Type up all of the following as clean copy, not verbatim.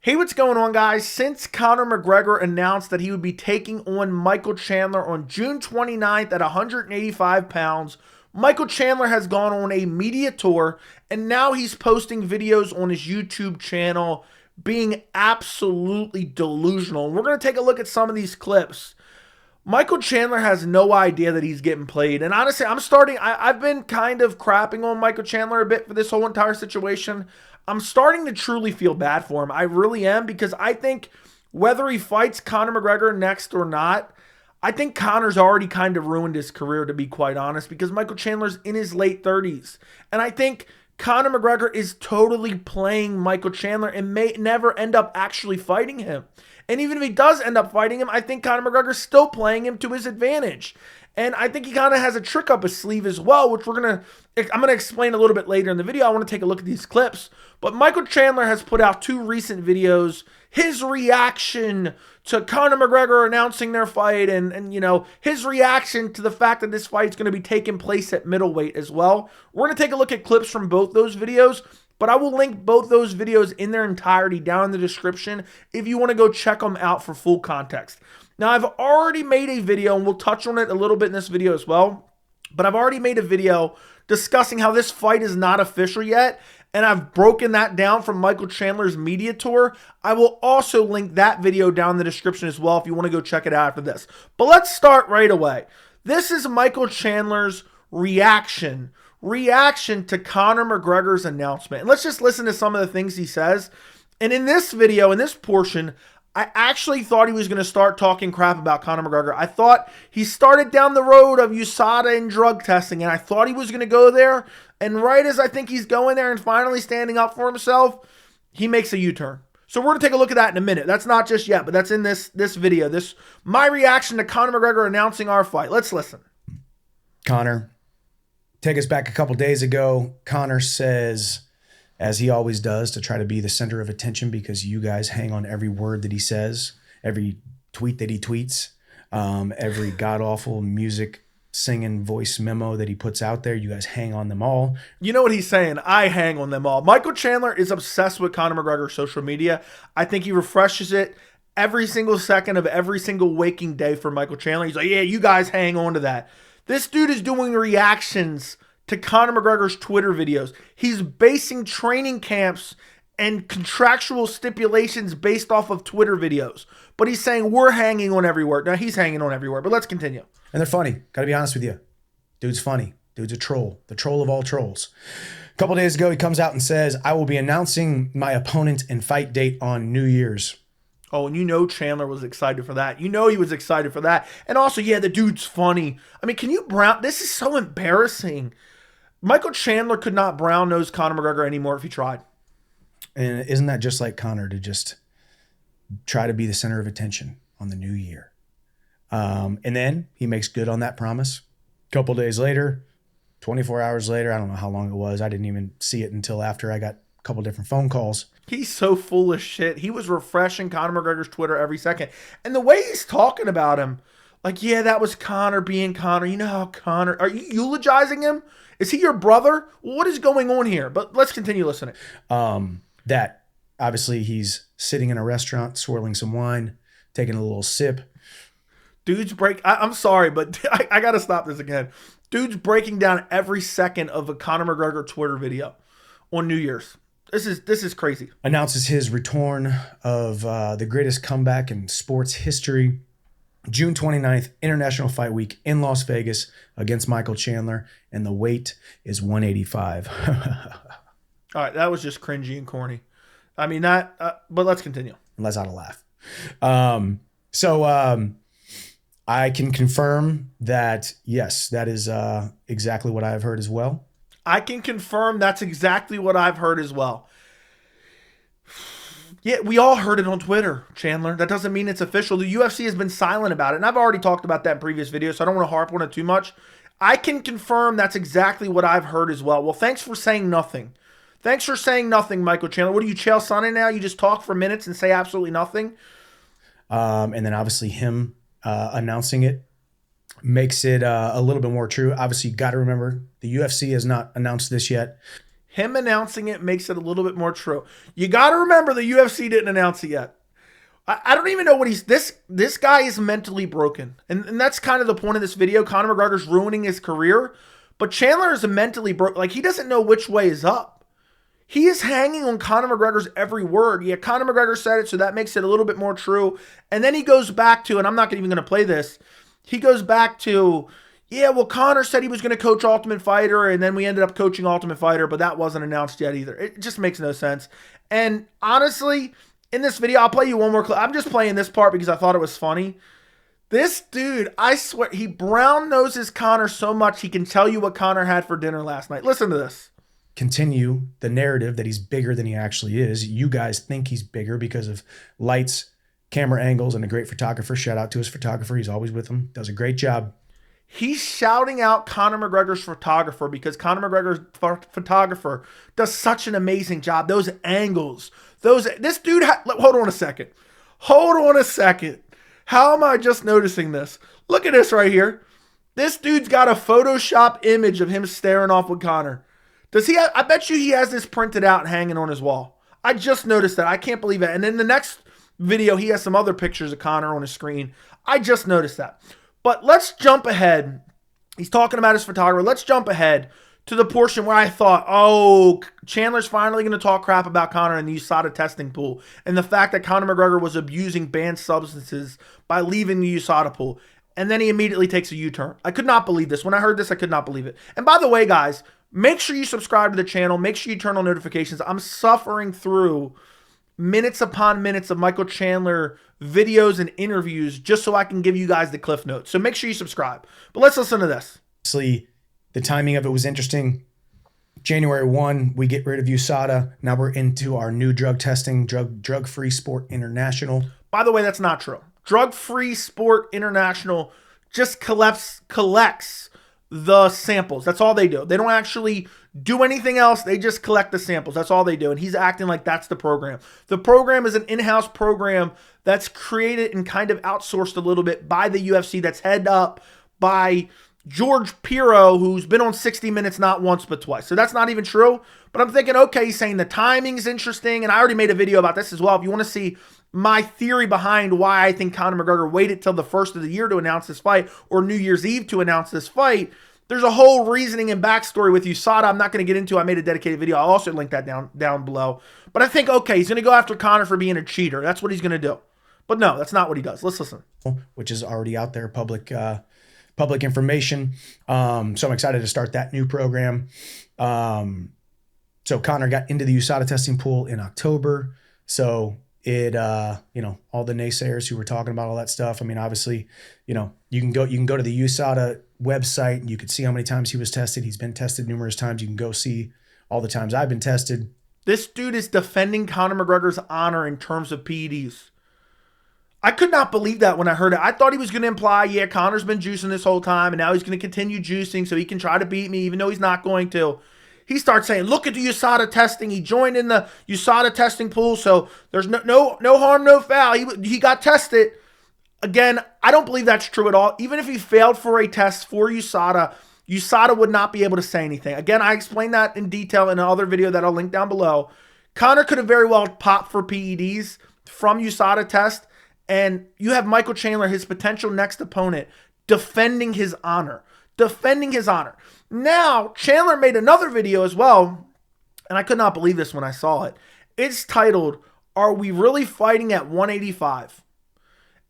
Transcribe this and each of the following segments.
Hey, what's going on, guys? Since Conor McGregor announced that he would be taking on Michael Chandler on June 29th at 185 pounds, Michael Chandler has gone on a media tour, and now he's posting videos on his YouTube channel being absolutely delusional. And we're going to take a look at some of these clips. Michael Chandler has no idea that he's getting played. And honestly, I've been kind of crapping on Michael Chandler a bit for this whole entire situation. I'm starting to truly feel bad for him. I really am, because I think whether he fights Conor McGregor next or not, I think Conor's already kind of ruined his career, to be quite honest, because Michael Chandler's in his late 30s. And I think Conor McGregor is totally playing Michael Chandler and may never end up actually fighting him. And even if he does end up fighting him, I think Conor McGregor's still playing him to his advantage. And I think he kind of has a trick up his sleeve as well, which I'm going to explain a little bit later in the video. I want to take a look at these clips. But Michael Chandler has put out two recent videos, his reaction to Conor McGregor announcing their fight, and his reaction to the fact that this fight is going to be taking place at middleweight as well. We're going to take a look at clips from both those videos, but I will link both those videos in their entirety down in the description if you want to go check them out for full context. Now, I've already made a video, and we'll touch on it a little bit in this video as well, but I've already made a video discussing how this fight is not official yet, and I've broken that down from Michael Chandler's media tour. I will also link that video down in the description as well if you want to go check it out after this. But let's start right away. This is Michael Chandler's reaction to Conor McGregor's announcement. And let's just listen to some of the things he says. And in this video, in this portion, I actually thought he was going to start talking crap about Conor McGregor. I thought he started down the road of USADA and drug testing, and I thought he was going to go there. And right as I think he's going there and finally standing up for himself, he makes a U-turn. So we're going to take a look at that in a minute. That's not just yet, but that's in this video. My reaction to Conor McGregor announcing our fight. Let's listen. Conor, take us back a couple days ago. Conor says, as he always does, to try to be the center of attention because you guys hang on every word that he says, every tweet that he tweets, every god-awful music singing voice memo that he puts out there. You guys hang on them all. You know what he's saying? I hang on them all. Michael Chandler is obsessed with Conor McGregor's social media. I think he refreshes it every single second of every single waking day for Michael Chandler. He's like, yeah, you guys hang on to that. This dude is doing reactions to Conor McGregor's Twitter videos. He's basing training camps and contractual stipulations based off of Twitter videos. But he's saying we're hanging on every word. Now, he's hanging on every word, but let's continue. And they're funny. Got to be honest with you. Dude's funny. Dude's a troll. The troll of all trolls. A couple days ago, he comes out and says, I will be announcing my opponent and fight date on New Year's. Oh, and you know Chandler was excited for that. You know he was excited for that. And also, yeah, the dude's funny. I mean, can you brown? This is so embarrassing. Michael Chandler could not brown nose Conor McGregor anymore if he tried. And isn't that just like Conor to just try to be the center of attention on the new year? And then he makes good on that promise. A couple days later, 24 hours later, I don't know how long it was. I didn't even see it until after I got a couple different phone calls. He's so full of shit. He was refreshing Conor McGregor's Twitter every second. And the way he's talking about him, like, yeah, that was Conor being Conor. You know how Conor, are you eulogizing him? Is he your brother? What is going on here? But let's continue listening. That obviously he's sitting in a restaurant, swirling some wine, taking a little sip. I'm sorry, but I got to stop this again. Dude's breaking down every second of a Conor McGregor Twitter video on New Year's. This is crazy. Announces his return of the greatest comeback in sports history. June 29th, International Fight Week in Las Vegas against Michael Chandler, and the weight is 185. All right, that was just cringy and corny. I mean, but let's continue. Let's not laugh. I can confirm that, yes, that is exactly what I've heard as well. I can confirm that's exactly what I've heard as well. Yeah, we all heard it on Twitter, Chandler. That doesn't mean it's official. The UFC has been silent about it, and I've already talked about that in previous videos, so I don't want to harp on it too much. I can confirm that's exactly what I've heard as well. Well, thanks for saying nothing. Thanks for saying nothing, Michael Chandler. What are you, Chael Sonnen now? You just talk for minutes and say absolutely nothing? And then obviously him announcing it makes it a little bit more true. Obviously, you got to remember, the UFC has not announced this yet. Him announcing it makes it a little bit more true. You got to remember the UFC didn't announce it yet. I don't even know what this guy is mentally broken. And that's kind of the point of this video. Conor McGregor's ruining his career. But Chandler is mentally broken. Like, he doesn't know which way is up. He is hanging on Conor McGregor's every word. Yeah, Conor McGregor said it, so that makes it a little bit more true. And then he goes back to, and I'm not even going to play this, he goes back to, yeah, well, Conor said he was going to coach Ultimate Fighter, and then we ended up coaching Ultimate Fighter, but that wasn't announced yet either. It just makes no sense. And honestly, in this video, I'll play you one more clip. I'm just playing this part because I thought it was funny. This dude, I swear, he brown noses Conor so much he can tell you what Conor had for dinner last night. Listen to this. Continue the narrative that he's bigger than he actually is. You guys think he's bigger because of lights, camera angles, and a great photographer. Shout out to his photographer. He's always with him. Does a great job. He's shouting out Conor McGregor's photographer because Conor McGregor's photographer does such an amazing job. Those angles, this dude, hold on a second. Hold on a second. How am I just noticing this? Look at this right here. This dude's got a Photoshop image of him staring off with Conor. Does he? I bet you he has this printed out and hanging on his wall. I just noticed that. I can't believe it. And in the next video, he has some other pictures of Conor on his screen. I just noticed that. But let's jump ahead. He's talking about his photographer. Let's jump ahead to the portion where I thought, oh, Chandler's finally going to talk crap about Conor in the USADA testing pool and the fact that Conor McGregor was abusing banned substances by leaving the USADA pool. And then he immediately takes a U-turn. I could not believe this. When I heard this, I could not believe it. And by the way, guys, make sure you subscribe to the channel. Make sure you turn on notifications. I'm suffering through minutes upon minutes of Michael Chandler videos and interviews just so I can give you guys the cliff notes. So make sure you subscribe. But let's listen to this. Obviously, the timing of it was interesting. January 1, we get rid of USADA. Now we're into our new drug testing, Drug-Free Sport International. By the way, that's not true. Drug-Free Sport International just collects the samples. That's all they do. They don't actually do anything else. They just collect the samples. That's all they do. And he's acting like that's the program. The program is an in-house program that's created and kind of outsourced a little bit by the UFC, that's headed up by George Piro, who's been on 60 Minutes not once but twice. So that's not even true. But I'm thinking, okay, he's saying the timing's interesting. And I already made a video about this as well. If you want to see my theory behind why I think Conor McGregor waited till the first of the year to announce this fight, or New Year's Eve to announce this fight, there's a whole reasoning and backstory with USADA I'm not going to get into. I made a dedicated video. I'll also link that down below. But I think, okay, he's going to go after Conor for being a cheater. That's what he's going to do. But no, that's not what he does. Let's listen. Which is already out there, public information. So I'm excited to start that new program. So Conor got into the USADA testing pool in October. So it, all the naysayers who were talking about all that stuff. I mean, obviously, you can go to the USADA website and you could see how many times he was tested. He's been tested numerous times. You can go see all the times I've been tested. This dude is defending Conor McGregor's honor in terms of PEDs. I could not believe that when I heard it. I thought he was going to imply, yeah, Conor's been juicing this whole time, and now he's going to continue juicing so he can try to beat me, even though he's not going to. He starts saying, look at the USADA testing. He joined in the USADA testing pool, so there's no harm, no foul. He got tested. Again, I don't believe that's true at all. Even if he failed for a test for USADA, USADA would not be able to say anything. Again, I explained that in detail in another video that I'll link down below. Conor could have very well popped for PEDs from USADA test, and you have Michael Chandler, his potential next opponent, defending his honor. Defending his honor. Now, Chandler made another video as well, and I could not believe this when I saw it. It's titled, Are We Really Fighting at 185?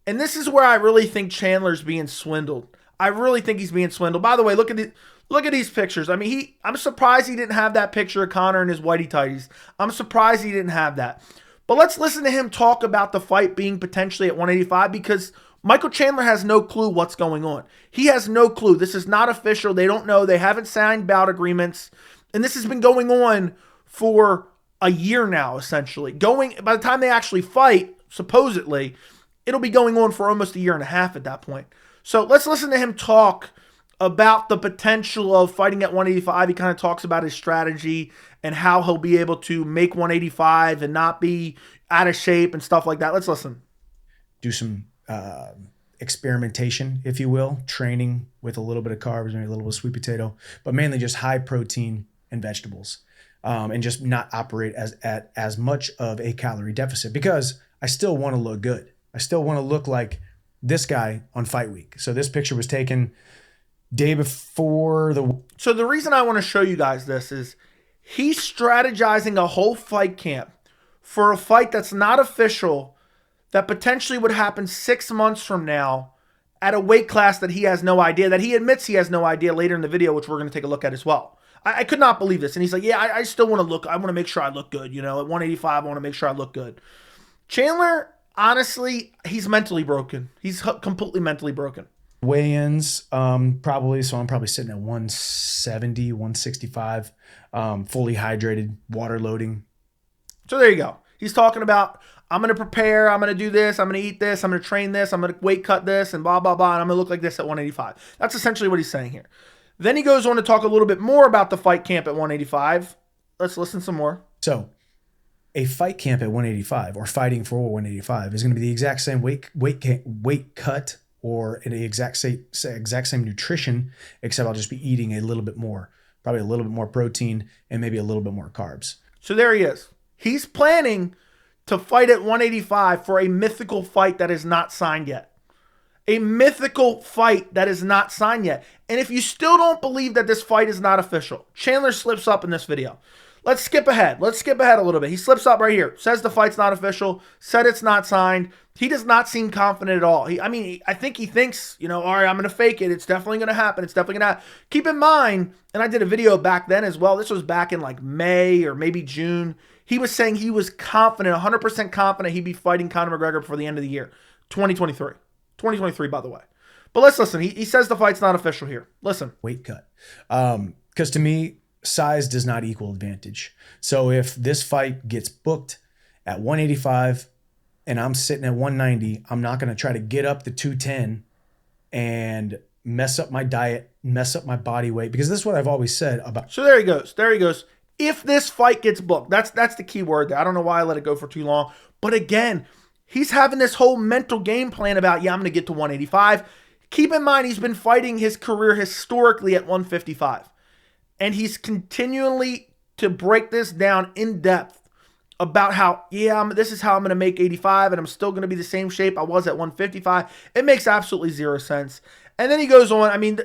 And this is where I really think Chandler's being swindled. I really think he's being swindled. By the way, look at these pictures. I mean, I'm surprised he didn't have that picture of Conor in his whitey tighties. I'm surprised he didn't have that. But let's listen to him talk about the fight being potentially at 185 because Michael Chandler has no clue what's going on. He has no clue. This is not official. They don't know. They haven't signed bout agreements. And this has been going on for a year now, essentially. By the time they actually fight, supposedly, it'll be going on for almost a year and a half at that point. So let's listen to him talk about the potential of fighting at 185. He kind of talks about his strategy and how he'll be able to make 185 and not be out of shape and stuff like that. Let's listen. Do some experimentation, if you will, training with a little bit of carbs, maybe a little bit of sweet potato, but mainly just high protein and vegetables. and just not operate at as much of a calorie deficit, because I still want to look good. I still want to look like this guy on fight week. So this picture was taken day before the. So the reason I want to show you guys this is he's strategizing a whole fight camp for a fight that's not official, that potentially would happen 6 months from now at a weight class that he has no idea, that he admits he has no idea later in the video, which we're going to take a look at as well. I could not believe this. And he's like, yeah, I still want to look, I want to make sure I look good. You know, at 185, I want to make sure I look good. Chandler, honestly, he's mentally broken. He's completely mentally broken. Weigh-ins, probably. So I'm probably sitting at 170, 165, fully hydrated, water loading. So there you go. He's talking about, I'm going to prepare, I'm going to do this, I'm going to eat this, I'm going to train this, I'm going to weight cut this, and blah, blah, blah, and I'm going to look like this at 185. That's essentially what he's saying here. Then he goes on to talk a little bit more about the fight camp at 185. Let's listen some more. So a fight camp at 185, or fighting for 185, is going to be the exact same weight cut, or the exact same nutrition, except I'll just be eating a little bit more, probably a little bit more protein and maybe a little bit more carbs. So there he is. He's planning to fight at 185 for a mythical fight that is not signed yet. A mythical fight that is not signed yet. And if you still don't believe that this fight is not official, Chandler slips up in this video. Let's skip ahead. Let's skip ahead a little bit. He slips up right here. Says the fight's not official. Said it's not signed. He does not seem confident at all. I think he thinks, you know, all right, I'm going to fake it. It's definitely going to happen. It's definitely going to happen. Keep in mind, and I did a video back then as well. This was back in like May or maybe June. He was saying he was confident, 100% confident he'd be fighting Conor McGregor before the end of the year. 2023. 2023, by the way. But let's listen. He says the fight's not official here. Listen. Weight cut. Because to me, size does not equal advantage. So if this fight gets booked at 185 and I'm sitting at 190, I'm not going to try to get up to 210 and mess up my diet, mess up my body weight, because this is what I've always said about. So there he goes. There he goes. If this fight gets booked, that's the key word there. I don't know why I let it go for too long. But again, he's having this whole mental game plan about, yeah, I'm going to get to 185. Keep in mind, he's been fighting his career historically at 155. And he's continually to break this down in depth about how, yeah, this is how I'm going to make 85 and I'm still going to be the same shape I was at 155. It makes absolutely zero sense. And then he goes on. I mean,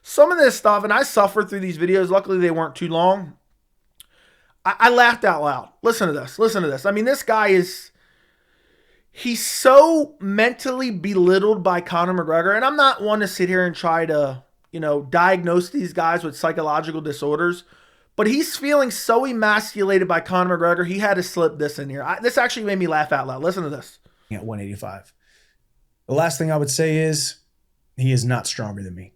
some of this stuff, and I suffered through these videos. Luckily, they weren't too long. I laughed out loud. Listen to this. Listen to this. I mean, this guy he's so mentally belittled by Conor McGregor. And I'm not one to sit here and try to, you know, diagnose these guys with psychological disorders. But he's feeling so emasculated by Conor McGregor, he had to slip this in here. This actually made me laugh out loud. Listen to this. At 185. The last thing I would say is he is not stronger than me.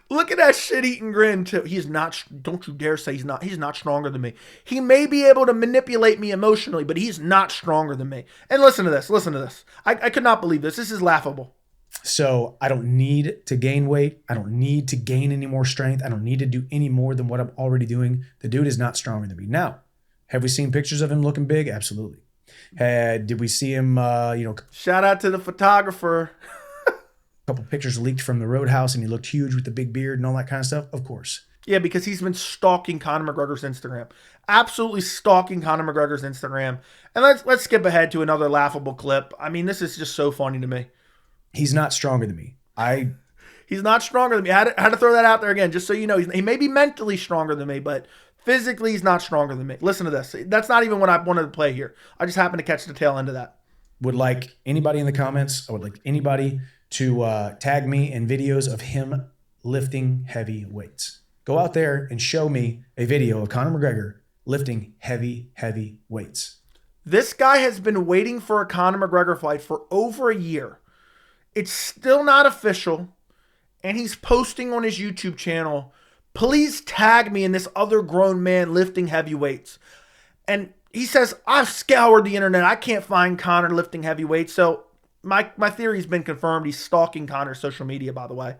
Look at that shit-eating grin, too. He's not, don't you dare say he's not stronger than me. He may be able to manipulate me emotionally, but he's not stronger than me. And listen to this. Listen to this. I could not believe this. This is laughable. So I don't need to gain weight. I don't need to gain any more strength. I don't need to do any more than what I'm already doing. The dude is not stronger than me. Now, have we seen pictures of him looking big? Absolutely. Did we see him, Shout out to the photographer. Couple pictures leaked from the Roadhouse and he looked huge with the big beard and all that kind of stuff? Of course. Yeah, because he's been stalking Conor McGregor's Instagram. Absolutely stalking Conor McGregor's Instagram. And let's skip ahead to another laughable clip. I mean, this is just so funny to me. He's not stronger than me. He's not stronger than me. I had to throw that out there again, just so you know. He may be mentally stronger than me, but physically he's not stronger than me. Listen to this. That's not even what I wanted to play here. I just happened to catch the tail end of that. Would like anybody in the comments, I would like anybody to tag me in videos of him lifting heavy weights. Go out there and show me a video of Conor McGregor lifting heavy weights. This guy has been waiting for a Conor McGregor fight for over a year. It's still not official, and he's posting on his YouTube channel, please tag me in this other grown man lifting heavy weights. And he says, I've scoured the internet. I can't find Conor lifting heavy weights. So my theory's been confirmed. He's stalking Conor's social media, by the way.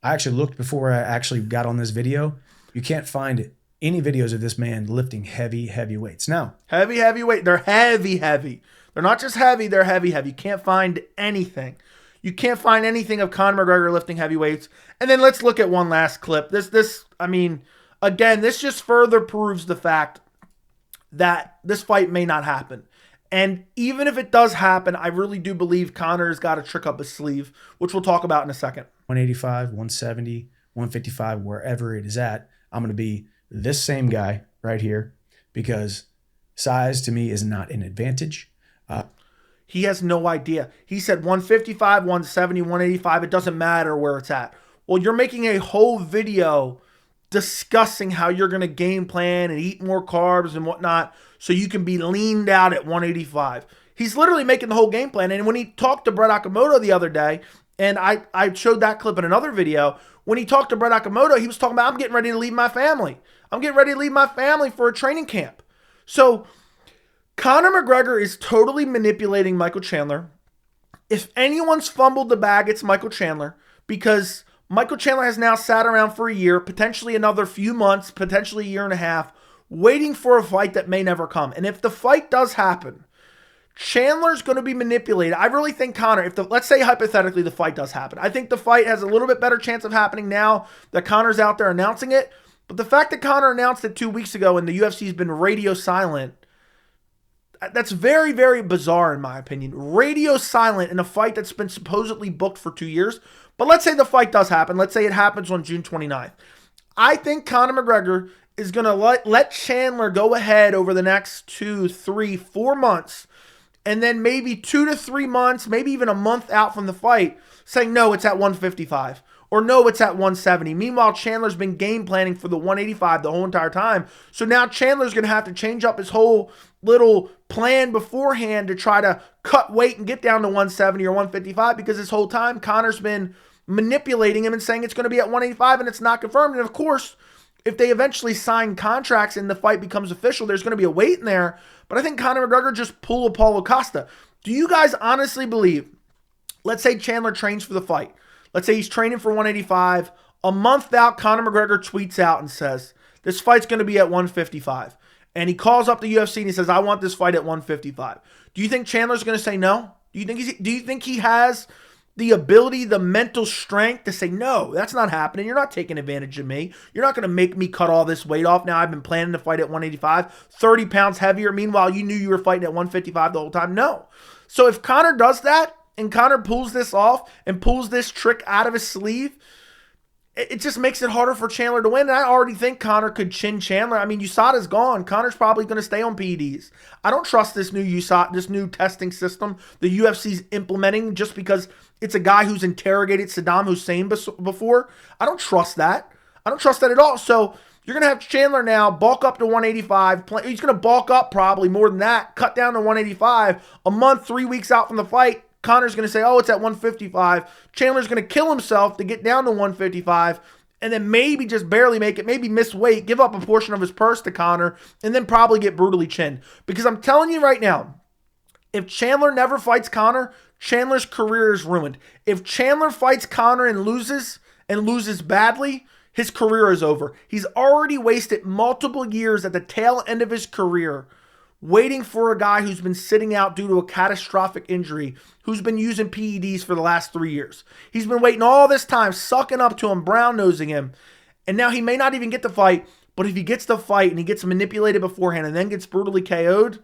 I actually looked before I actually got on this video. You can't find any videos of this man lifting heavy weights. Now, heavy weight. They're heavy. They're not just heavy. They're heavy. You can't find anything. You can't find anything of Conor McGregor lifting heavyweights. And then let's look at one last clip. Again, this just further proves the fact that this fight may not happen. And even if it does happen, I really do believe Conor's got a trick up his sleeve, which we'll talk about in a second. 185, 170, 155, wherever it is at, I'm going to be this same guy right here because size to me is not an advantage. He has no idea. He said 155, 170, 185. It doesn't matter where it's at. Well, you're making a whole video discussing how you're going to game plan and eat more carbs and whatnot so you can be leaned out at 185. He's literally making the whole game plan. And when he talked to Brett Okamoto the other day, and I showed that clip in another video, when he talked to Brett Okamoto, he was talking about, I'm getting ready to leave my family. I'm getting ready to leave my family for a training camp. So Conor McGregor is totally manipulating Michael Chandler. If anyone's fumbled the bag, it's Michael Chandler, because Michael Chandler has now sat around for a year, potentially another few months, potentially a year and a half, waiting for a fight that may never come. And if the fight does happen, Chandler's going to be manipulated. I really think Conor, let's say hypothetically the fight does happen, I think the fight has a little bit better chance of happening now that Conor's out there announcing it. But the fact that Conor announced it 2 weeks ago and the UFC's been radio silent, that's very, very bizarre in my opinion. Radio silent in a fight that's been supposedly booked for 2 years. But let's say the fight does happen. Let's say it happens on June 29th. I think Conor McGregor is going to let Chandler go ahead over the next 2, 3, 4 months. And then maybe 2 to 3 months, maybe even a month out from the fight, saying, no, it's at 155. Or no, it's at 170. Meanwhile, Chandler's been game planning for the 185 the whole entire time. So now Chandler's going to have to change up his whole little plan beforehand to try to cut weight and get down to 170 or 155 because this whole time Conor's been manipulating him and saying it's going to be at 185 and it's not confirmed. And of course, if they eventually sign contracts and the fight becomes official, there's going to be a weight in there. But I think Conor McGregor just pulled Paulo Costa. Do you guys honestly believe, let's say Chandler trains for the fight. Let's say he's training for 185. A month out, Conor McGregor tweets out and says, this fight's going to be at 155. And he calls up the UFC and he says, I want this fight at 155. Do you think Chandler's going to say no? Do you think he has the ability, the mental strength to say, no, that's not happening. You're not taking advantage of me. You're not going to make me cut all this weight off. Now I've been planning to fight at 185, 30 pounds heavier. Meanwhile, you knew you were fighting at 155 the whole time. No. So if Conor does that and Conor pulls this off and pulls this trick out of his sleeve, it just makes it harder for Chandler to win. And I already think Conor could chin Chandler. I mean, USADA's gone. Conor's probably going to stay on PEDs. I don't trust this new USADA, this new testing system the UFC's implementing just because it's a guy who's interrogated Saddam Hussein before. I don't trust that. I don't trust that at all. So you're going to have Chandler now bulk up to 185. He's going to bulk up probably more than that, cut down to 185. A month, 3 weeks out from the fight, Conor's going to say, oh, it's at 155. Chandler's going to kill himself to get down to 155 and then maybe just barely make it, maybe miss weight, give up a portion of his purse to Conor, and then probably get brutally chinned. Because I'm telling you right now, if Chandler never fights Conor, Chandler's career is ruined. If Chandler fights Conor and loses badly, his career is over. He's already wasted multiple years at the tail end of his career waiting for a guy who's been sitting out due to a catastrophic injury, who's been using PEDs for the last 3 years. He's been waiting all this time, sucking up to him, brown-nosing him, and now he may not even get the fight, but if he gets the fight and he gets manipulated beforehand and then gets brutally KO'd,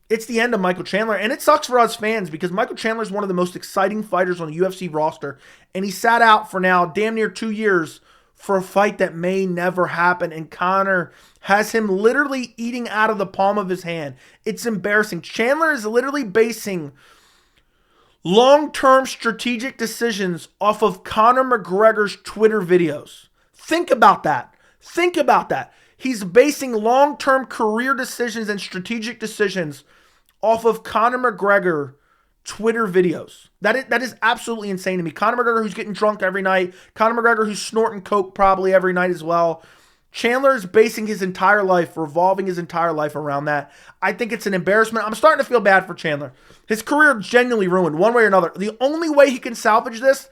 it's the end of Michael Chandler. And it sucks for us fans because Michael Chandler is one of the most exciting fighters on the UFC roster, and he sat out for now damn near 2 years for a fight that may never happen, and Conor has him literally eating out of the palm of his hand. It's embarrassing. Chandler is literally basing long-term strategic decisions off of Conor McGregor's Twitter videos. Think about that. Think about that. He's basing long-term career decisions and strategic decisions off of Conor McGregor Twitter videos. That is absolutely insane to me. Conor McGregor who's getting drunk every night. Conor McGregor who's snorting coke probably every night as well. Chandler is basing his entire life, revolving his entire life around that. I think it's an embarrassment. I'm starting to feel bad for Chandler. His career genuinely ruined one way or another. The only way he can salvage this,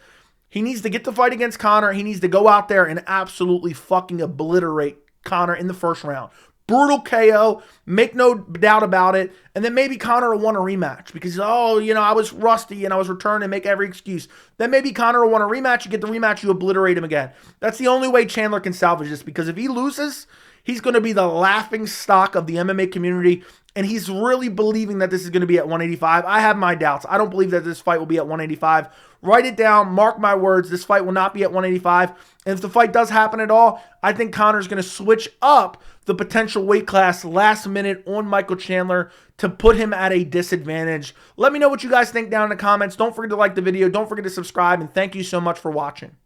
he needs to get the fight against Conor. He needs to go out there and absolutely fucking obliterate Conor in the first round. brutal KO, make no doubt about it. And then maybe Conor will want a rematch because, oh, I was rusty and I was returning, make every excuse. Then maybe Conor will want a rematch. You get the rematch, you obliterate him again. That's the only way Chandler can salvage this, because if he loses, he's going to be the laughing stock of the MMA community, and he's really believing that this is going to be at 185. I have my doubts. I don't believe that this fight will be at 185. Write it down. Mark my words. This fight will not be at 185. And if the fight does happen at all, I think Conor's going to switch up the potential weight class last minute on Michael Chandler to put him at a disadvantage. Let me know what you guys think down in the comments. Don't forget to like the video. Don't forget to subscribe. And thank you so much for watching.